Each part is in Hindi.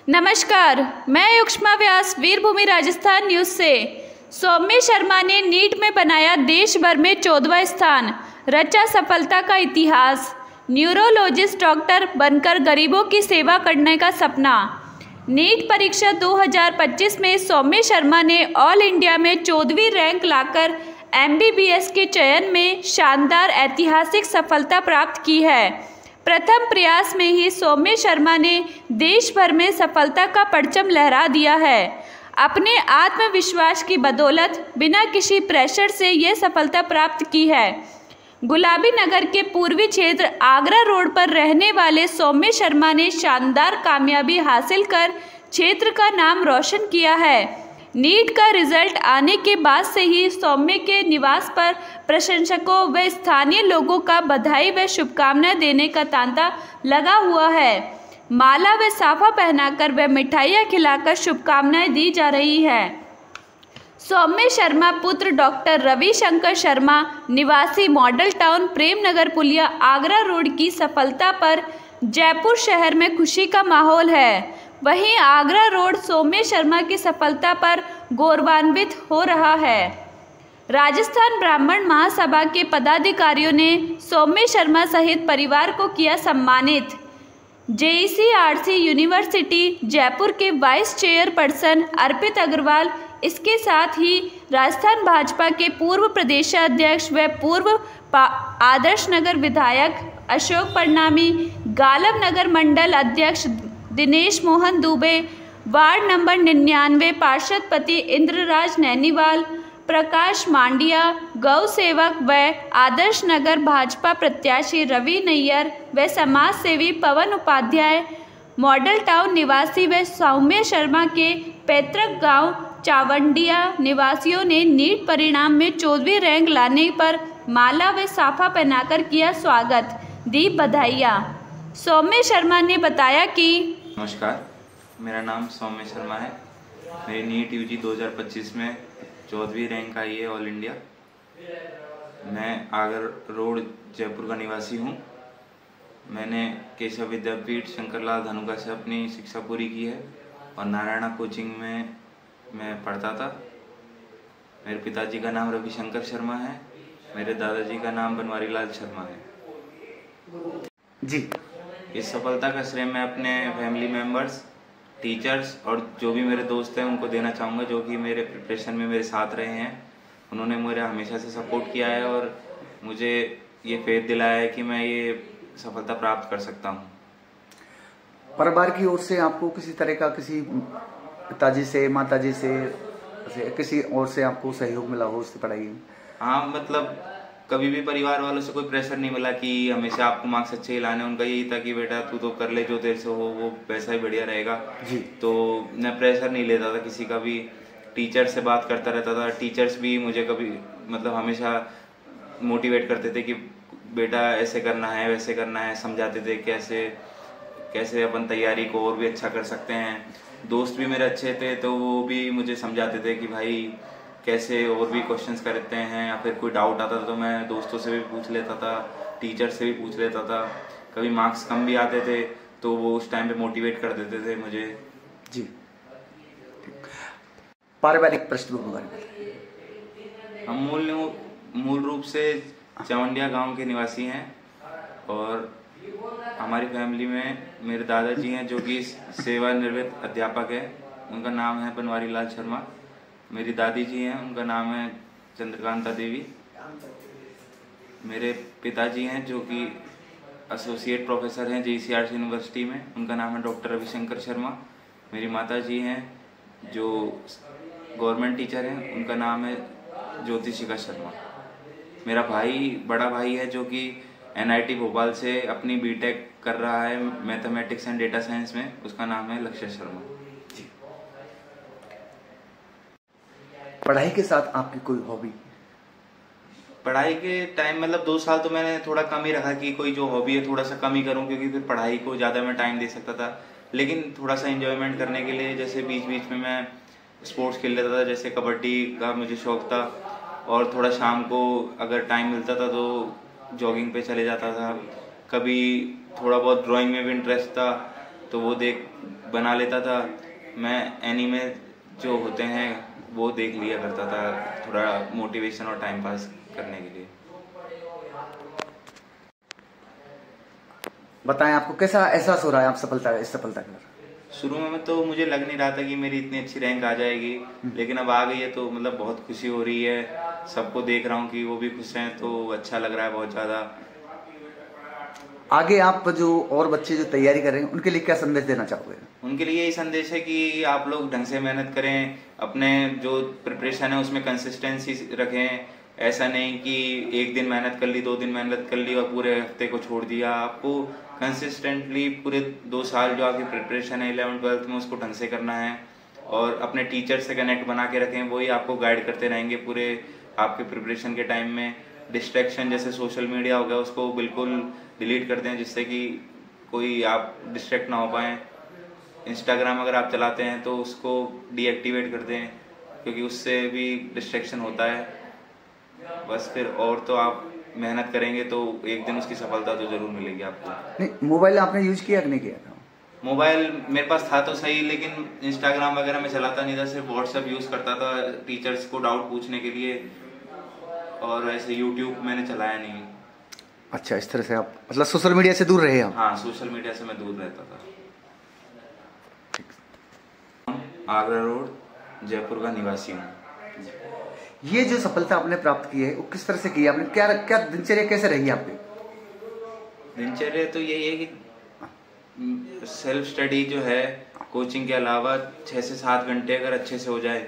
नमस्कार, मैं युष्मा व्यास वीरभूमि राजस्थान न्यूज से। सौम्य शर्मा ने नीट में बनाया देश भर में 14वां स्थान, रचा सफलता का इतिहास। न्यूरोलॉजिस्ट डॉक्टर बनकर गरीबों की सेवा करने का सपना। नीट परीक्षा 2025 में सौम्य शर्मा ने ऑल इंडिया में 14वीं रैंक लाकर MBBS के चयन में शानदार ऐतिहासिक सफलता प्राप्त की है। प्रथम प्रयास में ही सौम्य शर्मा ने देश भर में सफलता का परचम लहरा दिया है। अपने आत्मविश्वास की बदौलत बिना किसी प्रेशर से ये सफलता प्राप्त की है। गुलाबी नगर के पूर्वी क्षेत्र आगरा रोड पर रहने वाले सौम्य शर्मा ने शानदार कामयाबी हासिल कर क्षेत्र का नाम रोशन किया है। नीट का रिजल्ट आने के बाद से ही सौम्य के निवास पर प्रशंसकों व स्थानीय लोगों का बधाई व शुभकामनाएं देने का तांता लगा हुआ है। माला व साफा पहनाकर व मिठाइयाँ खिलाकर शुभकामनाएं दी जा रही है। सौम्य शर्मा पुत्र डॉक्टर रविशंकर शर्मा निवासी मॉडल टाउन प्रेमनगर पुलिया आगरा रोड की सफलता पर जयपुर शहर में खुशी का माहौल है। वहीं आगरा रोड सौम्य शर्मा की सफलता पर गौरवान्वित हो रहा है। राजस्थान ब्राह्मण महासभा के पदाधिकारियों ने सौम्य शर्मा सहित परिवार को किया सम्मानित। JEC यूनिवर्सिटी जयपुर के वाइस चेयरपर्सन अर्पित अग्रवाल, इसके साथ ही राजस्थान भाजपा के पूर्व प्रदेशाध्यक्ष व पूर्व आदर्श नगर विधायक अशोक परनामी, गालव नगर मंडल अध्यक्ष दिनेश मोहन दुबे, वार्ड नंबर 99 पार्षद पति इंद्रराज नैनीवाल, प्रकाश मांडिया, गौ सेवक व आदर्श नगर भाजपा प्रत्याशी रवि नैयर व समाज सेवी पवन उपाध्याय, मॉडल टाउन निवासी व सौम्य शर्मा के पैतृक गांव चावंडिया निवासियों ने नीट परिणाम में 14वीं रैंक लाने पर माला व साफा पहनाकर किया स्वागत, दी बधाइयाँ। सौम्य शर्मा ने बताया कि नमस्कार, मेरा नाम सौम्य शर्मा है। मेरी नीट UG 2025 में 14वीं रैंक आई है ऑल इंडिया। मैं आगरा रोड जयपुर का निवासी हूँ। मैंने केशव विद्यापीठ शंकरलाल धनुका से अपनी शिक्षा पूरी की है और नारायणा कोचिंग में मैं पढ़ता था। मेरे पिताजी का नाम रविशंकर शर्मा है, मेरे दादाजी का नाम बनवारी लाल शर्मा है जी। इस सफलता का श्रेय मैं अपने फैमिली मेम्बर्स, टीचर्स और जो भी मेरे दोस्त हैं उनको देना चाहूँगा, जो कि मेरे प्रिपरेशन में मेरे साथ रहे हैं। उन्होंने मेरा हमेशा से सपोर्ट किया है और मुझे ये फेथ दिलाया है कि मैं ये सफलता प्राप्त कर सकता हूँ। परिवार की ओर से आपको किसी तरह का, किसी पिताजी से, माताजी से, किसी और से आपको सहयोग मिला हो उससे पढ़ाई में? हाँ, मतलब कभी भी परिवार वालों से कोई प्रेशर नहीं मिला कि हमेशा आपको मार्क्स अच्छे ही लाने। उनका यही था कि बेटा तू तो कर ले, जो तेरे से हो वो वैसा ही बढ़िया रहेगा जी। तो मैं प्रेशर नहीं लेता था किसी का भी। टीचर से बात करता रहता था। टीचर्स भी मुझे कभी मतलब हमेशा मोटिवेट करते थे कि बेटा ऐसे करना है, वैसे करना है, समझाते थे कैसे कैसे अपन तैयारी को और भी अच्छा कर सकते हैं। दोस्त भी मेरे अच्छे थे तो वो भी मुझे समझाते थे कि भाई कैसे और भी क्वेश्चंस करते हैं, या फिर कोई डाउट आता था तो मैं दोस्तों से भी पूछ लेता था, टीचर से भी पूछ लेता था। कभी मार्क्स कम भी आते थे तो वो उस टाइम पे मोटिवेट कर देते थे मुझे जी। पारिवारिक पृष्ठभूमि हम मूल रूप से चावंडिया गांव के निवासी हैं और हमारी फैमिली में मेरे दादाजी हैं जो कि सेवानिवृत्त अध्यापक है, उनका नाम है बनवारी लाल शर्मा। मेरी दादी जी हैं, उनका नाम है चंद्रकांता देवी। मेरे पिताजी हैं जो कि एसोसिएट प्रोफेसर हैं JEC यूनिवर्सिटी में, उनका नाम है डॉक्टर रविशंकर शर्मा। मेरी माता जी हैं जो गवर्नमेंट टीचर हैं, उनका नाम है ज्योतिषिका शर्मा। मेरा बड़ा भाई है जो कि NIT भोपाल से अपनी BTech कर रहा है मैथमेटिक्स एंड डेटा साइंस में, उसका नाम है लक्ष्य शर्मा। पढ़ाई के साथ आपकी कोई हॉबी? पढ़ाई के टाइम मतलब 2 साल तो मैंने थोड़ा कम ही रखा कि कोई जो हॉबी है थोड़ा सा कम ही करूं, क्योंकि फिर पढ़ाई को ज़्यादा मैं टाइम दे सकता था। लेकिन थोड़ा सा एंजॉयमेंट करने के लिए जैसे बीच बीच में मैं स्पोर्ट्स खेल लेता था, जैसे कबड्डी का मुझे शौक था। और थोड़ा शाम को अगर टाइम मिलता था तो जॉगिंग पे चले जाता था। कभी थोड़ा बहुत ड्राइंग में भी इंटरेस्ट था तो वो बना लेता था। मैं एनीमे जो होते हैं वो देख लिया करता था, थोड़ा मोटिवेशन और टाइम पास करने के लिए। बताएं, आपको कैसा एहसास हो रहा है आप इस सफलता के बाद? शुरू में तो मुझे लग नहीं रहा था कि मेरी इतनी अच्छी रैंक आ जाएगी, लेकिन अब आ गई है तो मतलब बहुत खुशी हो रही है। सबको देख रहा हूँ कि वो भी खुश हैं, तो अच्छा लग रहा है बहुत ज़्यादा। आगे आप जो और बच्चे जो तैयारी कर रहे हैं उनके लिए क्या संदेश देना चाहोगे? उनके लिए यही संदेश है कि आप लोग ढंग से मेहनत करें, अपने जो प्रिपरेशन है उसमें कंसिस्टेंसी रखें। ऐसा नहीं कि एक दिन मेहनत कर ली, 2 दिन मेहनत कर ली और पूरे हफ्ते को छोड़ दिया। आपको कंसिस्टेंटली पूरे 2 साल जो आपकी प्रिपरेशन है 11th-12th में उसको ढंग से करना है, और अपने टीचर से कनेक्ट बना के रखें, वही आपको गाइड करते रहेंगे पूरे आपके प्रिपरेशन के टाइम में। डिस्ट्रैक्शन जैसे सोशल मीडिया हो गया उसको बिल्कुल डिलीट कर दें, जिससे कि कोई आप डिस्ट्रैक्ट ना हो पाएँ। इंस्टाग्राम अगर आप चलाते हैं तो उसको डीएक्टिवेट कर दें, क्योंकि उससे भी डिस्ट्रैक्शन होता है। बस फिर और तो आप मेहनत करेंगे तो एक दिन उसकी सफलता तो जरूर मिलेगी आपको। नहीं, मोबाइल आपने यूज किया कि नहीं किया था? मोबाइल मेरे पास था तो सही, लेकिन इंस्टाग्राम वगैरह में चलाता नहीं था, सिर्फ व्हाट्सएप यूज करता था टीचर्स को डाउट पूछने के लिए, और ऐसे यूट्यूब मैंने चलाया नहीं। अच्छा, इस तरह से आप मतलब सोशल मीडिया से दूर रहे आप? हाँ, सोशल मीडिया से मैं दूर रहता था। आगरा रोड, जयपुर का निवासी हूँ। ये जो सफलता आपने प्राप्त की है वो किस तरह से की आपने? क्या क्या दिनचर्या कैसे रही आपकी? दिनचर्या तो यही है कि सेल्फ स्टडी जो है, कोचिंग के अलावा 6 से 7 घंटे अगर अच्छे से हो जाए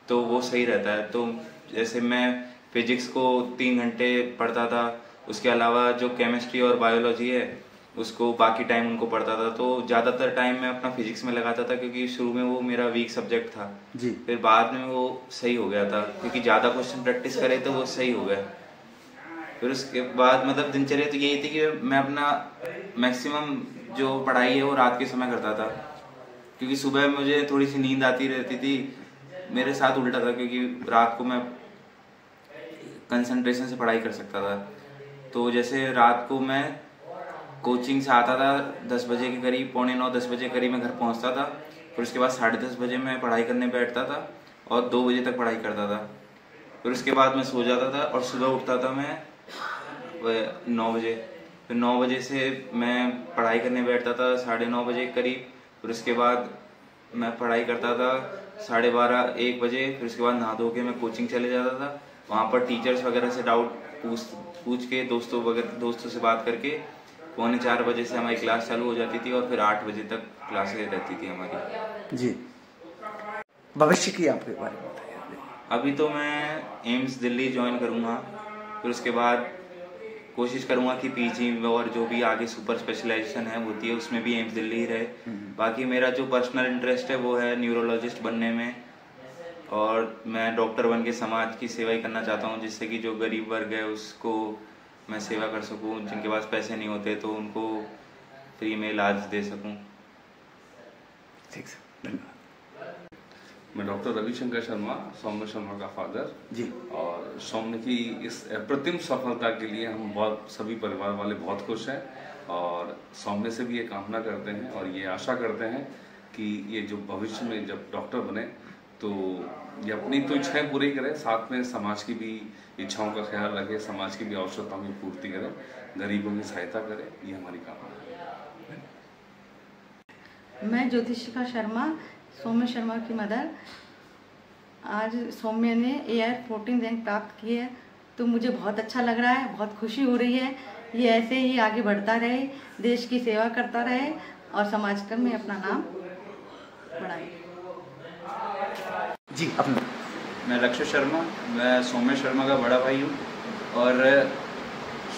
तो वो सही रहता है। तो जैसे मैं फिजिक्स को 3 घंटे पढ़ता था, उसके अलावा जो केमिस्ट्री और बायोलॉजी है उसको बाकी टाइम उनको पढ़ता था। तो ज़्यादातर टाइम मैं अपना फिजिक्स में लगाता था, क्योंकि शुरू में वो मेरा वीक सब्जेक्ट था जी। फिर बाद में वो सही हो गया था, क्योंकि ज़्यादा क्वेश्चन प्रैक्टिस करे तो वो सही हो गया। फिर उसके बाद मतलब दिनचर्या तो यही थी कि मैं अपना मैक्सिमम जो पढ़ाई है वो रात के समय करता था, क्योंकि सुबह मुझे थोड़ी सी नींद आती रहती थी। मेरे साथ उल्टा था, क्योंकि रात को मैं कंसंट्रेशन से पढ़ाई कर सकता था। तो जैसे रात को मैं कोचिंग से आता था 10 बजे के करीब, 8:45-10 बजे करीब मैं घर पहुंचता था। फिर उसके बाद 10:30 बजे मैं पढ़ाई करने बैठता था और 2 बजे तक पढ़ाई करता था। फिर उसके बाद मैं सो जाता था और सुबह उठता था मैं 9 बजे। फिर 9 बजे से मैं पढ़ाई करने बैठता था 9:30 बजे के करीब। फिर उसके बाद मैं पढ़ाई करता था 12:30-1 बजे। फिर उसके बाद नहा धो के मैं कोचिंग चले जाता था। वहाँ पर टीचर्स वगैरह से डाउट पूछ के दोस्तों से बात करके 3:45 बजे से हमारी क्लास चालू हो जाती थी, और फिर 8 बजे तक क्लासें रहती थी हमारी। जी, भविष्य की आपके बारे में बताइए। अभी तो मैं एम्स दिल्ली ज्वाइन करूँगा, फिर उसके बाद कोशिश करूँगा कि पीजी और जो भी आगे सुपर स्पेशलाइजेशन है होती है उसमें भी एम्स दिल्ली ही रहे। बाकी मेरा जो पर्सनल इंटरेस्ट है वो है न्यूरोलॉजिस्ट बनने में, और मैं डॉक्टर बन के समाज की सेवा ही करना चाहता हूँ, जिससे कि जो गरीब वर्ग है उसको मैं सेवा कर सकूं, जिनके पास पैसे नहीं होते तो उनको फ्री में इलाज दे सकूं। ठीक सर, धन्यवाद। मैं डॉक्टर रविशंकर शर्मा, सौम्य शर्मा का फादर जी। और सौम्य की इस अप्रतिम सफलता के लिए हम सभी परिवार वाले बहुत खुश हैं, और सौम्य से भी ये कामना करते हैं और ये आशा करते हैं कि ये जो भविष्य में जब डॉक्टर बने तो ये अपनी तो इच्छाएं पूरी करें, साथ में समाज की भी इच्छाओं का ख्याल रखें, समाज की भी आवश्यकताओं की पूर्ति करें, गरीबों की सहायता करें, ये हमारी कामना है। मैं ज्योतिषिका शर्मा, सौम्य शर्मा की मदर। आज सौम्य ने AR-14 रैंक प्राप्त की है तो मुझे बहुत अच्छा लग रहा है, बहुत खुशी हो रही है। ये ऐसे ही आगे बढ़ता रहे, देश की सेवा करता रहे और समाज में अपना नाम बढ़ाए। जी, अपना। मैं लक्ष्य शर्मा, मैं सौम्य शर्मा का बड़ा भाई हूँ, और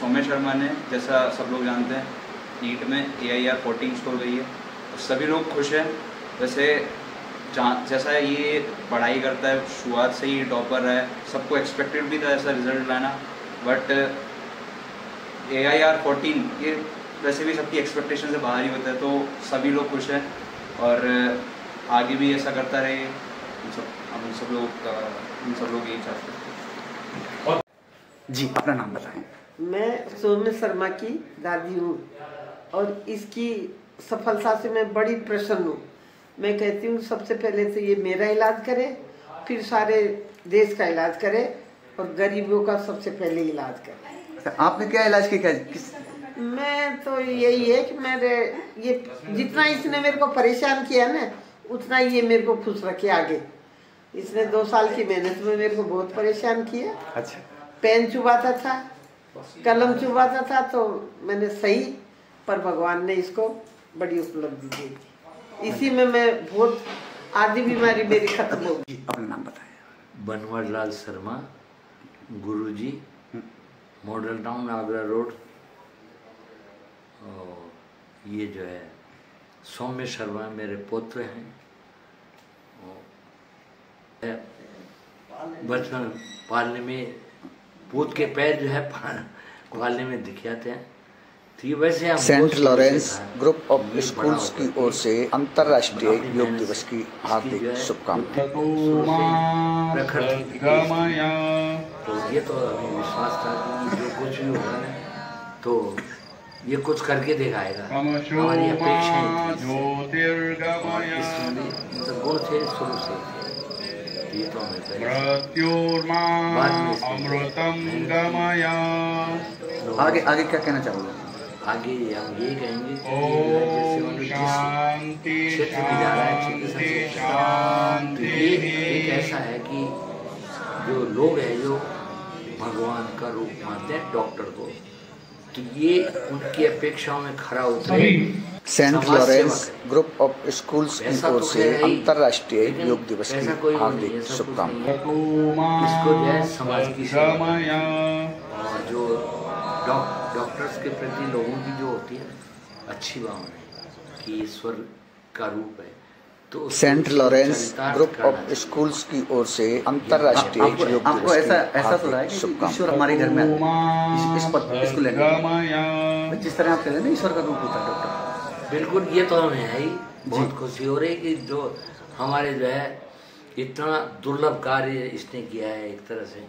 सौम्य शर्मा ने जैसा सब लोग जानते हैं नीट में AIR-14 स्कोर गई है, तो सभी लोग खुश हैं। वैसे जैसा ये पढ़ाई करता है शुरुआत से ही टॉपर है, सबको एक्सपेक्टेड भी था ऐसा रिजल्ट लाना, बट AIR-14 ये वैसे भी सबकी एक्सपेक्टेशन से बाहर ही होता है, तो सभी लोग खुश हैं और आगे भी ऐसा करता रहे। हम सब लोग यही चाहते हैं। जी, अपना नाम बताएं। मैं सौम्य शर्मा की दादी हूँ और इसकी सफलता से मैं बड़ी प्रसन्न हूँ। मैं कहती हूँ सबसे पहले तो ये मेरा इलाज करे, फिर सारे देश का इलाज करे और गरीबों का सबसे पहले इलाज करे। आपने क्या इलाज किया? मैं तो यही है कि मेरे ये जितना इसने मेरे को परेशान किया ना, उतना ये मेरे को खुश रखे आगे। इसने 2 साल की मेहनत में मेरे को बहुत परेशान किया। अच्छा। पेन चुबाता था, कलम चुबाता था, तो मैंने सही, पर भगवान ने इसको बड़ी उपलब्धि दी थी। इसी में मैं बहुत आधी बीमारी मेरी खत्म हो गई। अपना नाम बताएं। बनवारी लाल शर्मा, गुरुजी, मॉडल टाउन आगरा रोड। और ये जो है सौम्य शर्मा मेरे पुत्र हैं। बचपन पालने में पूत के पैर जो है पालने में दिख जाते हैं। तो ये वैसे हम Saint Lawrence Group of Schools की ओर से अंतर्राष्ट्रीय योग दिवस की हार्दिक शुभकामनाएं। तो ये तो अभी विश्वास था कि जो कुछ भी होगा ना, तो ये कुछ करके दिखाएगा। हमारी अपेक्षाएं थी और इसमें भी मतलब गुण थे शुरू से। ये तो हमें आगे आगे क्या कहना चाहोगे? आगे हम ये कहेंगे कि जिस क्षेत्र में जा रहा है तो ये एक ऐसा है कि जो लोग हैं जो भगवान का रूप मानते हैं डॉक्टर को, तो ये उनकी अपेक्षाओं में खरा उतरे। Saint Lawrence Group of Schools की ओर से अंतर्राष्ट्रीय योग दिवस की हार्दिक शुभकामनाएं। इसको जो है समाज की सेवा और जो डॉक्टर्स के प्रति लोगों की जो होती है अच्छी भावना कि ईश्वर का रूप है, तो Saint Lawrence Group of Schools की ओर से अंतर्राष्ट्रीय योग दिवस आपको ऐसा तो रहा है कि ईश्वर हमारे घर में इसको लेकर जिस तरह आप कह रहे हैं ना, ईश्वर का रूप होता है डॉक्टर। बिल्कुल, ये तो हमें है ही बहुत खुशी हो रही कि जो हमारे जो है इतना दुर्लभ कार्य इसने किया है एक तरह से,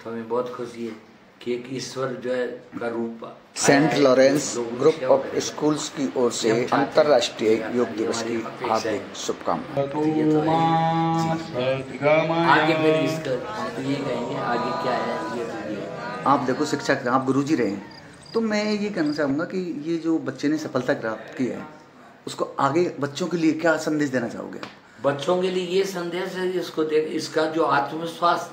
तो हमें बहुत खुशी है कि एक ईश्वर जो है का रूप। Saint Lawrence Group of Schools की ओर से अंतर्राष्ट्रीय योग दिवस की हार्दिक शुभकामनाएं। आगे फिर इसका हम तो ये कहेंगे आगे क्या है ये आप देखो शिक्षक, आप गुरुजी रहे हैं, तो मैं ये कहना चाहूँगा कि ये जो बच्चे ने सफलता प्राप्त की है उसको आगे बच्चों के लिए क्या संदेश देना चाहोगे? बच्चों के लिए ये संदेश है इसको देख, इसका जो आत्मविश्वास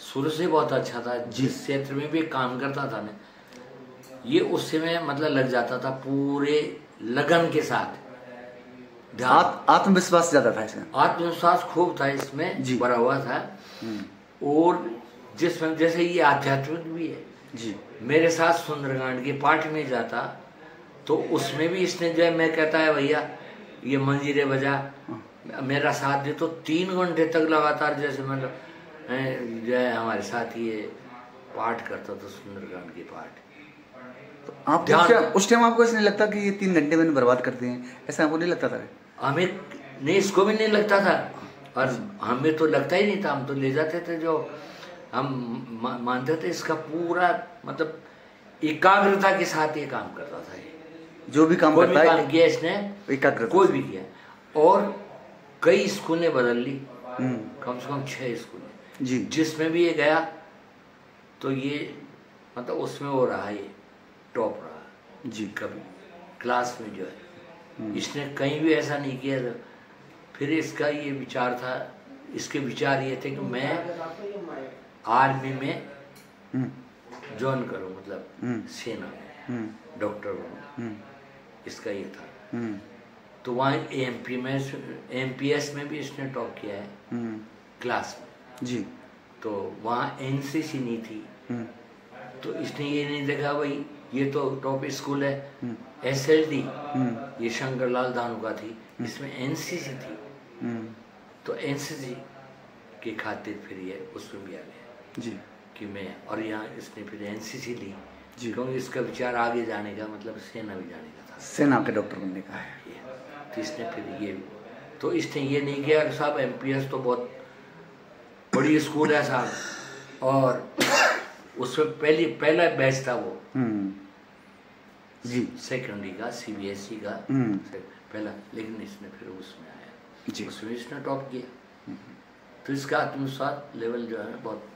शुरू से बहुत अच्छा था, जिस क्षेत्र में भी काम करता था ना, ये उससे में मतलब लग जाता था पूरे लगन के साथ। आत्मविश्वास ज्यादा था इसमें, आत्मविश्वास खूब था इसमें भरा हुआ था। और जिसमें जैसे ये आध्यात्मिक भी है जी। मेरे साथ सुंदरकांड के पाठ में जाता तो उसमें भी इसने जो है, मैं कहता है भैया ये मंजीरे बजा मेरा साथ दे, तो 3 घंटे तक लगातार जैसे मतलब जो है हमारे साथ ये पाठ करता था सुंदरकांड के पाठ। तो आप उस टाइम आपको ऐसा नहीं लगता कि ये 3 घंटे मैंने बर्बाद करते हैं, ऐसा आपको नहीं लगता था? हमें नहीं, इसको भी नहीं लगता था और हमें तो लगता ही नहीं था। हम तो ले जाते थे, जो हम मानते थे इसका पूरा मतलब एकाग्रता के साथ ये काम करता था। जो भी काम करता है काम किया इसने एकाग्रता कोई भी किया, और कई स्कूलें बदल ली, कम से कम 6 स्कूलें जी, जिसमें भी ये गया तो ये मतलब उसमें वो रहा, ये टॉप रहा जी। कभी क्लास में जो है इसने कहीं भी ऐसा नहीं किया था। फिर इसका ये विचार था, इसके विचार ये थे कि मैं आर्मी में ज्वाइन करूं, मतलब सेना में डॉक्टर बनूं, इसका ये था। तो वहाँ एमपीएस में भी इसने टॉप किया है क्लास में जी। तो वहाँ एनसीसी नहीं थी, तो इसने ये नहीं देखा भाई ये तो टॉप स्कूल है, एसएलडी ये शंकरलाल धानुका थी, इसमें एनसीसी थी, तो एनसीसी के खातिर फिर ये उसमें भी आ गया जी कि मैं, और यहाँ इसने फिर एनसीसी ली जी, क्योंकि इसका विचार आगे जाने का मतलब सेना में जाने का था, सेना के डॉक्टर बनने का है। तो इसने फिर ये, तो इसने ये नहीं किया कि साहब एमपीएस तो बहुत बड़ी स्कूल है साहब, और उसमें पहला बैच था वो जी, सेकेंडरी का सीबीएसई का पहला, लेकिन इसने फिर उसमें आया उसमें इसने टॉप किया। तो इसका आत्मविश्वास लेवल जो है बहुत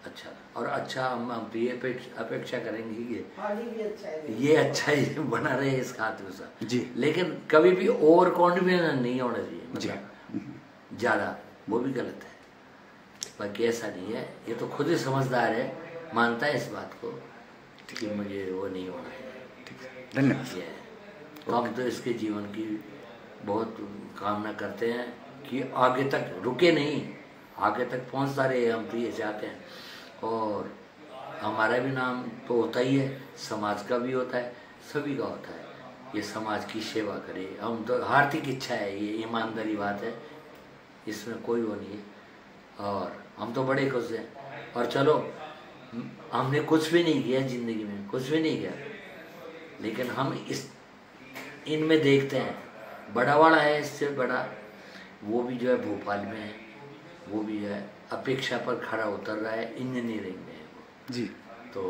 अच्छा, और अच्छा हम तो ये अपेक्षा करेंगे कि ये अच्छा ही बना रहे इसका आत्मविश्वास जी। लेकिन कभी भी ओवर कॉन्फिडेंस नहीं होना चाहिए, मतलब ज़्यादा, वो भी गलत है। बाकी ऐसा नहीं है, ये तो खुद ही समझदार है, मानता है इस बात को कि मुझे वो नहीं होना है। धन्यवाद। हम तो इसके जीवन की बहुत कामना करते हैं कि आगे तक रुके नहीं, आगे तक पहुंचता रहे, हम तो ये चाहते हैं। और हमारा भी नाम तो होता ही है, समाज का भी होता है, सभी का होता है, ये समाज की सेवा करे। हम तो हार्दिक इच्छा है, ये ईमानदारी बात है, इसमें कोई वो नहीं है। और हम तो बड़े खुश हैं। और चलो, हमने कुछ भी नहीं किया ज़िंदगी में, कुछ भी नहीं किया, लेकिन हम इनमें देखते हैं बड़ा बड़ा है, इससे बड़ा वो भी जो है भोपाल में है, वो भी जो है अपेक्षा पर खरा उतर रहा है, इंजीनियरिंग में है वो जी। तो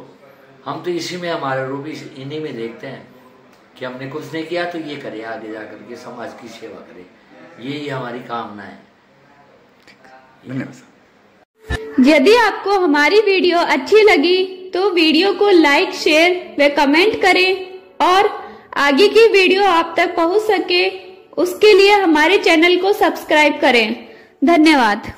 हम तो इसी में हमारा रूप इन्हीं में देखते हैं कि हमने कुछ नहीं किया तो ये करे, आगे जा कर के समाज की सेवा करे, यही हमारी कामना है। धन्यवाद। यदि आपको हमारी वीडियो अच्छी लगी तो वीडियो को लाइक, शेयर व कमेंट करें, और आगे की वीडियो आप तक पहुंच सके उसके लिए हमारे चैनल को सब्सक्राइब करें। धन्यवाद।